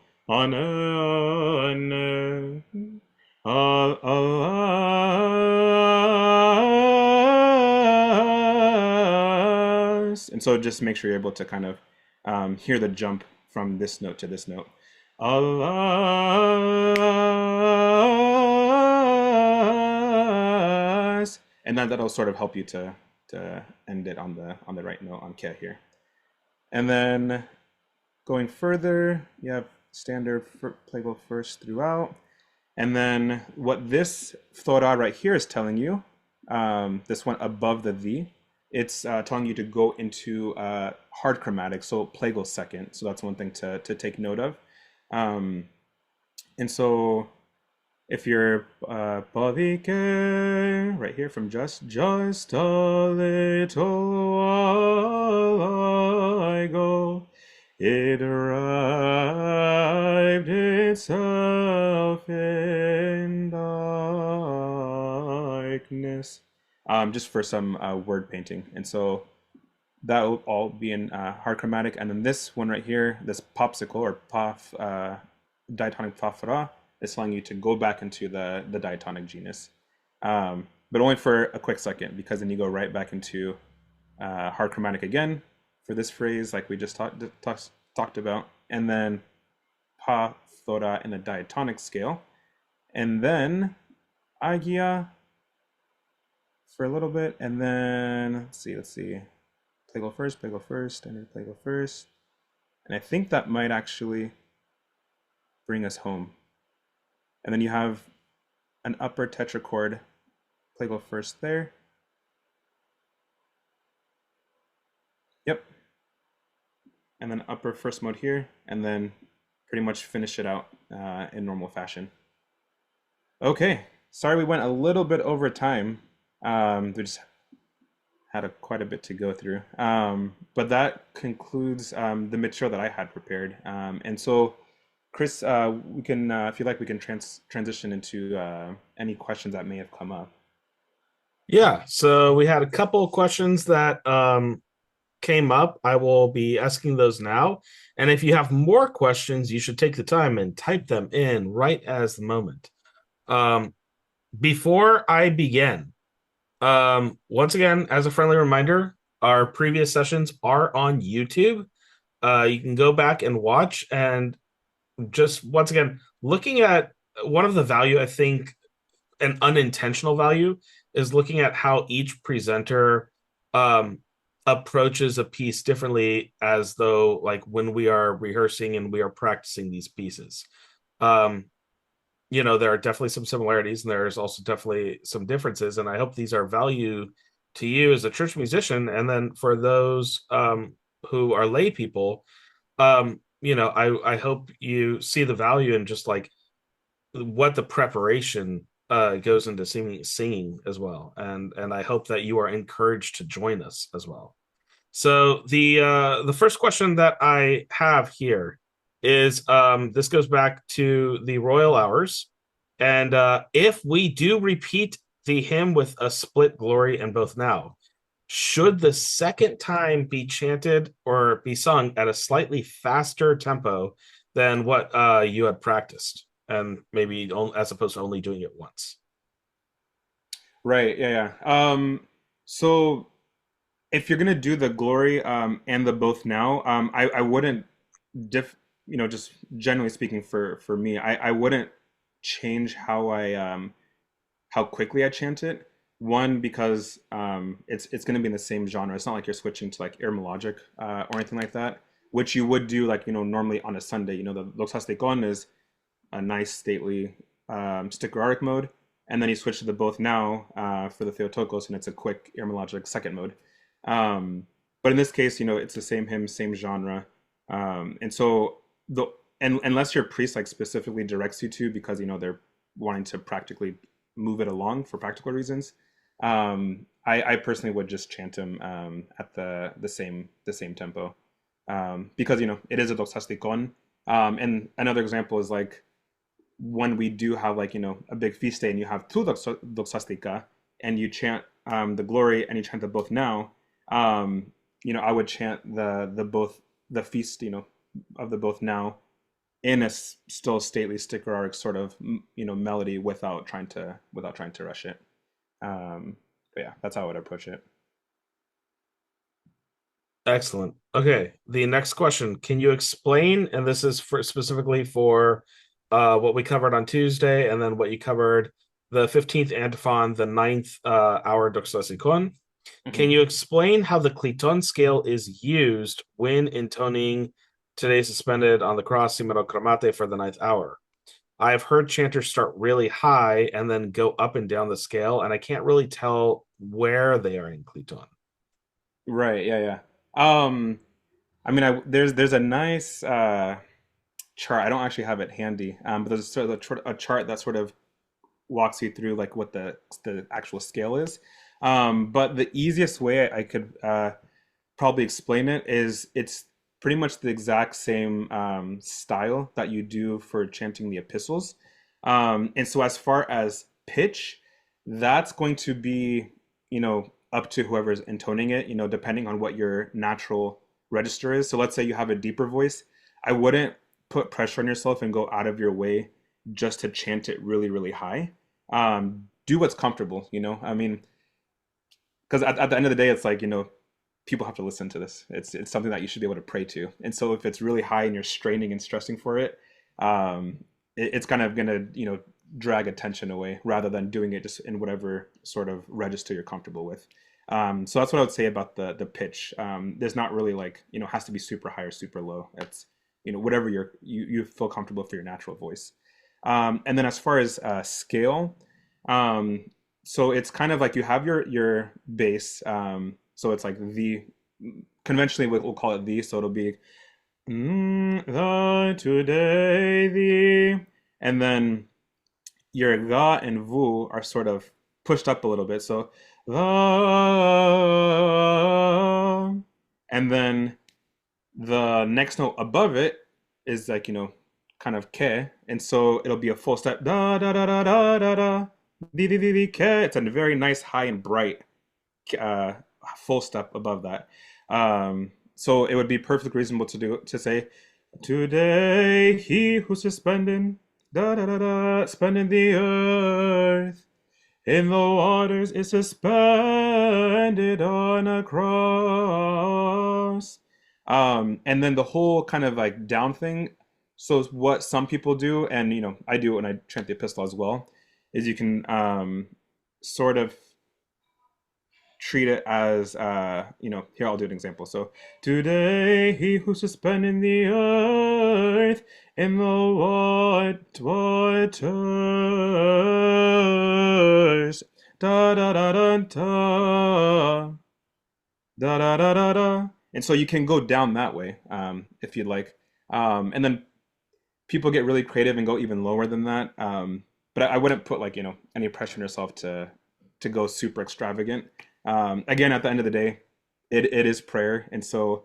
and so just make sure you're able to kind of hear the jump from this note to this note. And then that'll sort of help you to end it on the right note on ke here. And then going further, you have standard plagal first throughout. And then what this flora right here is telling you, this one above the V, it's telling you to go into hard chromatic, so plagal second. So that's one thing to take note of. And so if you're right here from just a little while ago, it arrived itself in darkness. Just for some word painting. And so that will all be in hard chromatic. And then this one right here, this popsicle or paf, diatonic pafra, is telling you to go back into the diatonic genus. But only for a quick second, because then you go right back into hard chromatic again for this phrase, like we just talked about, and then pa thora in the diatonic scale, and then agia for a little bit, and then let's see, plagal first, standard plagal first, and I think that might actually bring us home. And then you have an upper tetrachord plagal first there. Yep. And then upper first mode here, and then pretty much finish it out in normal fashion. Okay. Sorry we went a little bit over time. We just had quite a bit to go through. But that concludes the material that I had prepared. And so, Chris, we can, if you like, we can transition into any questions that may have come up. Yeah, so we had a couple of questions that came up. I will be asking those now. And if you have more questions, you should take the time and type them in right as the moment. Um, Before I begin, once again, as a friendly reminder, our previous sessions are on YouTube. You can go back and watch. And just once again, looking at one of the value, I think an unintentional value is looking at how each presenter um, approaches a piece differently, as though like when we are rehearsing and we are practicing these pieces. Um, there are definitely some similarities and there's also definitely some differences. And I hope these are value to you as a church musician. And then for those who are lay people, I hope you see the value in just like what the preparation goes into singing as well. And I hope that you are encouraged to join us as well. So the first question that I have here is this goes back to the royal hours, and if we do repeat the hymn with a split glory and both now, should the second time be chanted or be sung at a slightly faster tempo than what you had practiced, and maybe as opposed to only doing it once? Right. Yeah. Yeah. So if you're gonna do the glory and the both now, I wouldn't just generally speaking for me, I wouldn't change how quickly I chant it. One, because it's going to be in the same genre. It's not like you're switching to like air melodic or anything like that, which you would do like normally on a Sunday. The Loxastikon is a nice stately sticharic mode, and then you switch to the both now for the Theotokos, and it's a quick air melodic second mode. Um, but in this case, it's the same hymn, same genre, and so the and unless your priest like specifically directs you to because they're wanting to practically move it along for practical reasons. I personally would just chant them at the same tempo because it is a doxasticon. And another example is like when we do have like a big feast day and you have two doxastica and you chant the glory and you chant the both now. I would chant the both the feast of the both now in a still stately sticker sort of melody without trying to rush it. But yeah, that's how I would approach it. Excellent. Okay, the next question. Can you explain, and this is for specifically for what we covered on Tuesday, and then what you covered the 15th antiphon, the ninth hour doxasikon. Can Mhm. you explain how the Cliton scale is used when intoning Today Suspended on the Cross, Simero Chromate for the ninth hour? I've heard chanters start really high and then go up and down the scale, and I can't really tell where they are in Cliton. Right. Yeah. Yeah. I mean, there's a nice chart. I don't actually have it handy, but there's sort of a chart that sort of walks you through like what the actual scale is. But the easiest way I could probably explain it is it's pretty much the exact same style that you do for chanting the epistles. And so as far as pitch, that's going to be, up to whoever's intoning it, depending on what your natural register is. So let's say you have a deeper voice. I wouldn't put pressure on yourself and go out of your way just to chant it really, really high. Do what's comfortable, I mean, because at the end of the day, it's like, people have to listen to this. It's something that you should be able to pray to. And so if it's really high and you're straining and stressing for it, it's kind of gonna drag attention away rather than doing it just in whatever sort of register you're comfortable with. So that's what I would say about the pitch. There's not really like has to be super high or super low. It's whatever you feel comfortable for your natural voice. And then as far as scale, um, so it's kind of like you have your bass. So it's like the conventionally we'll call it the. So it'll be the today the, and then your ga and vu are sort of pushed up a little bit. So the, and then the next note above it is like, kind of ke. And so it'll be a full step. Da da da da da da da. Di ke. It's a very nice, high and bright uh, full step above that. So it would be perfectly reasonable to say, today he who's suspended, da da da da, suspended the earth in the waters is suspended on a cross. And then the whole kind of like down thing. So what some people do, and I do it when I chant the epistle as well, is you can sort of treat it as here I'll do an example. So today he who suspended the earth in the waters, da da da da da, da da da da da. And so you can go down that way if you'd like. And then people get really creative and go even lower than that. But I wouldn't put like any pressure on yourself to go super extravagant. Again, at the end of the day, it is prayer, and so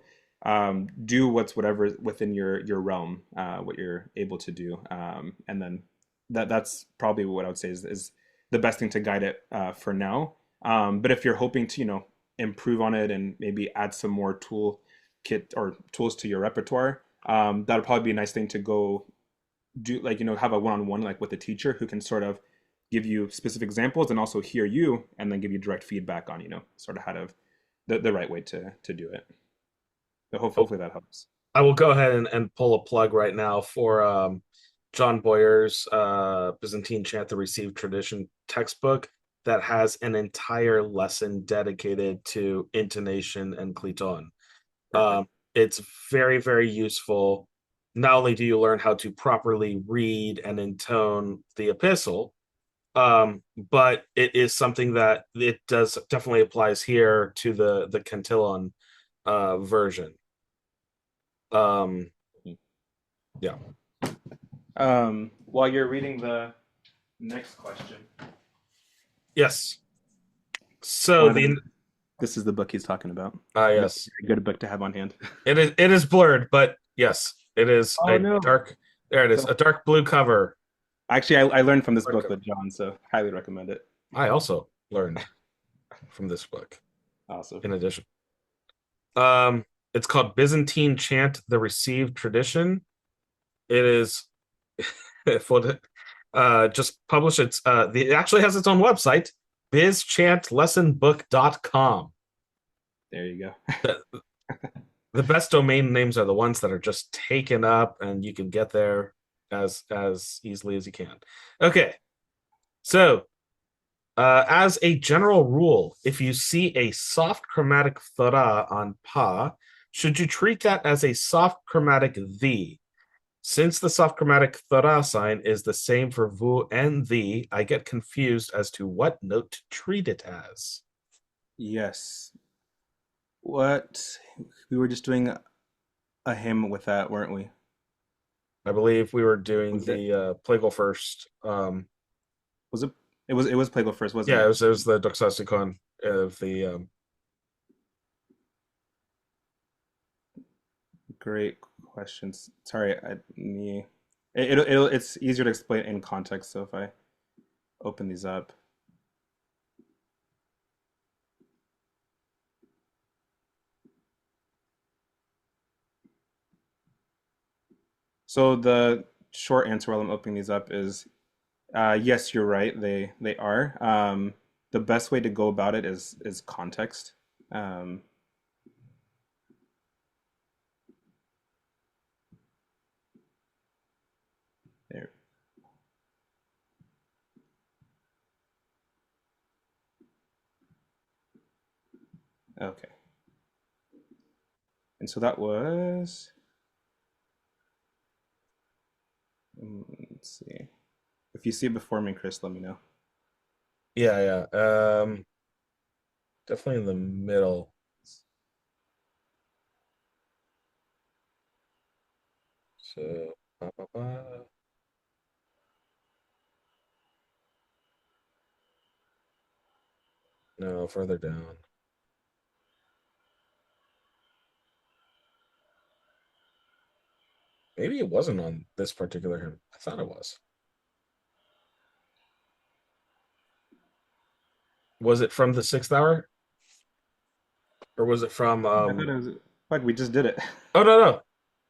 do whatever within your realm, what you're able to do, and then that's probably what I would say is the best thing to guide it for now. But if you're hoping to improve on it and maybe add some more tool kit or tools to your repertoire, that'll probably be a nice thing to go do, like have a one-on-one like with a teacher who can sort of give you specific examples and also hear you and then give you direct feedback on sort of how to the right way to do it. But Oh, hopefully that helps. I will go ahead and pull a plug right now for John Boyer's Byzantine Chant the Received Tradition textbook that has an entire lesson dedicated to intonation and cliton. Perfect. It's very, very useful. Not only do you learn how to properly read and intone the epistle, but it is something that it does definitely applies here to the Cantillon version. Um, yeah. While you're reading the next question, Yes. one So of the the this is the book he's talking about. Very, yes, very good book to have on hand. it is blurred, but yes, it is Oh a no. dark. There it is, So a dark blue cover. actually, I learned from this book with John, so highly recommend it. I also learned from this book. Awesome. In addition, it's called Byzantine Chant: The Received Tradition. It is for the just published. It actually has its own website, bizchantlessonbook.com. There you go. The, the best domain names are the ones that are just taken up and you can get there as easily as you can. Okay. So, as a general rule, if you see a soft chromatic thora on pa, should you treat that as a soft chromatic the? Since the soft chromatic thora sign is the same for vu and the, I get confused as to what note to treat it as. Yes. What we were just doing a hymn with that, weren't we? I believe we were doing Was it? the Plagal first. Was it? It was Plagal first, wasn't Yeah, it? it was the Doxasticon of the Great questions. Sorry, it's easier to explain in context. So if I open these up, so the short answer while I'm opening these up is yes, you're right. They are. The best way to go about it is context. Um, there. Okay. And so that was. Let's see. If you see it before me, Chris, let me know. yeah. Definitely in the middle. So No, further down. Maybe it wasn't on this particular hymn. I thought it was. Was it from the sixth hour, or was it from? I thought it was like we just did it. Oh no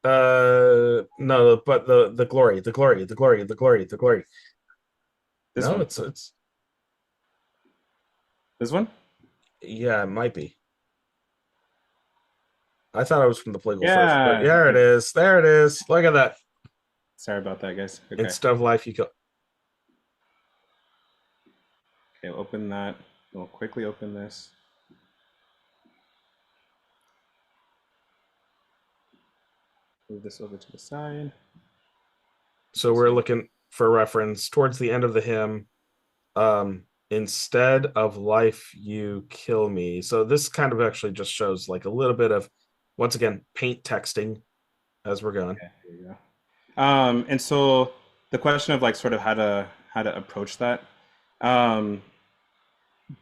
no. No, but the glory, the glory, the glory, the glory, the glory. This No, one. it's This one? yeah, it might be. I thought it was from the plagal first, but Yeah. yeah, it Okay. is. There it is. Look at that. Sorry about that, guys. Okay. Instead of life, you kill. Okay, open that. We'll quickly open this. Move this over to the side. So This we're one. looking for reference towards the end of the hymn. Instead of life, you kill me. So this kind of actually just shows like a little bit of, once again, paint texting as we're going. Okay, here you go. And so the question of like sort of how to approach that, um,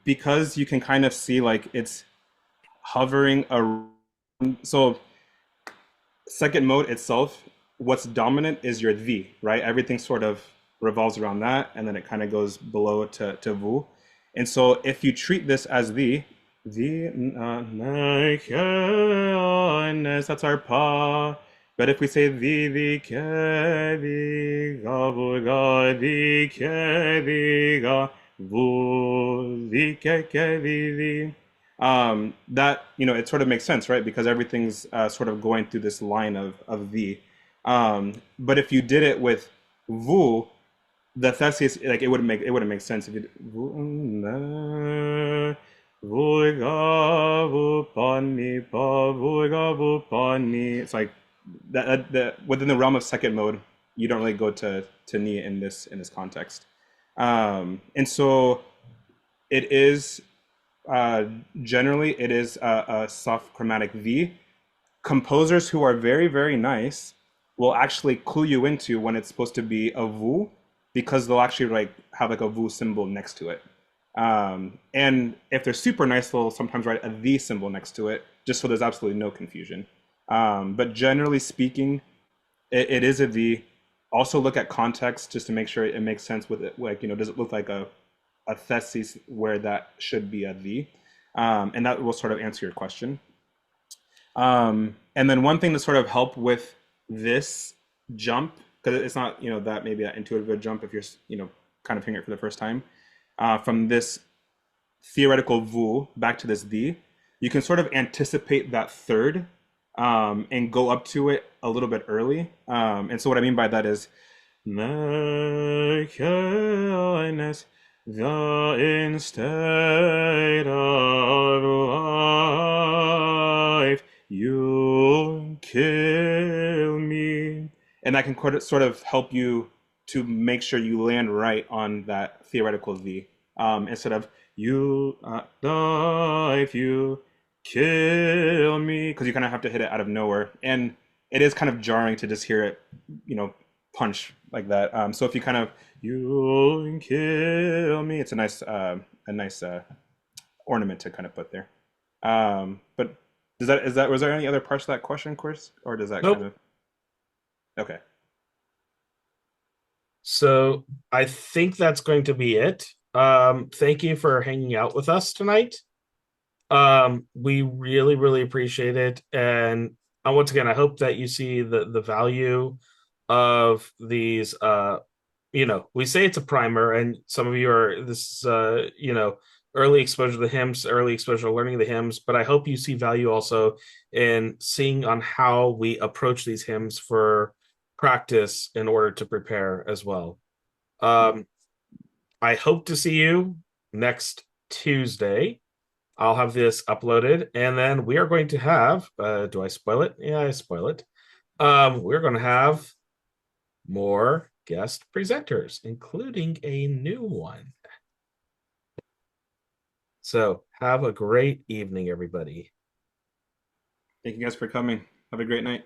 because you can kind of see like it's hovering around. So second mode itself, what's dominant is your the, right? Everything sort of revolves around that, and then it kind of goes below to vu. And so if you treat this as the that's our pa. But if we say the ke the ga vu ga the ke the ga vu the ke the that it sort of makes sense, right? Because everything's sort of going through this line of the. But if you did it with vu, the thesis like it wouldn't make sense if you it's like that within the realm of second mode, you don't really go to ni in this context. And so it is uh, generally it is a soft chromatic V. Composers who are very, very nice will actually clue you into when it's supposed to be a vu because they'll actually like have like a vu symbol next to it. And if they're super nice, they'll sometimes write a the symbol next to it just so there's absolutely no confusion. But generally speaking, it is a V. Also look at context just to make sure it makes sense with it. Like, does it look like a thesis where that should be a the? And that will sort of answer your question. And then one thing to sort of help with this jump, because it's not, that maybe that intuitive a jump if you're, kind of hearing it for the first time, from this theoretical vu back to this the, you can sort of anticipate that third and go up to it a little bit early. And so what I mean by that is, my kindness, the instead of life, you kill me. And that can sort of help you to make sure you land right on that theoretical V. Instead of you life, you kill me, because you kind of have to hit it out of nowhere. And it is kind of jarring to just hear it, punch like that. So if you kind of you kill me, it's a nice ornament to kind of put there. But was there any other parts of that question, course, or does that kind Nope. of okay? So I think that's going to be it. Thank you for hanging out with us tonight. We really, really appreciate it. And once again, I hope that you see the value of these we say it's a primer, and some of you are this early exposure to the hymns, early exposure to learning the hymns, but I hope you see value also in seeing on how we approach these hymns for practice in order to prepare as well. um I hope to see you next Tuesday. I'll have this uploaded, and then we are going to have do I spoil it? Yeah, I spoil it. We're going to have more guest presenters, including a new one. So have a great evening, everybody. Thank you guys for coming. Have a great night.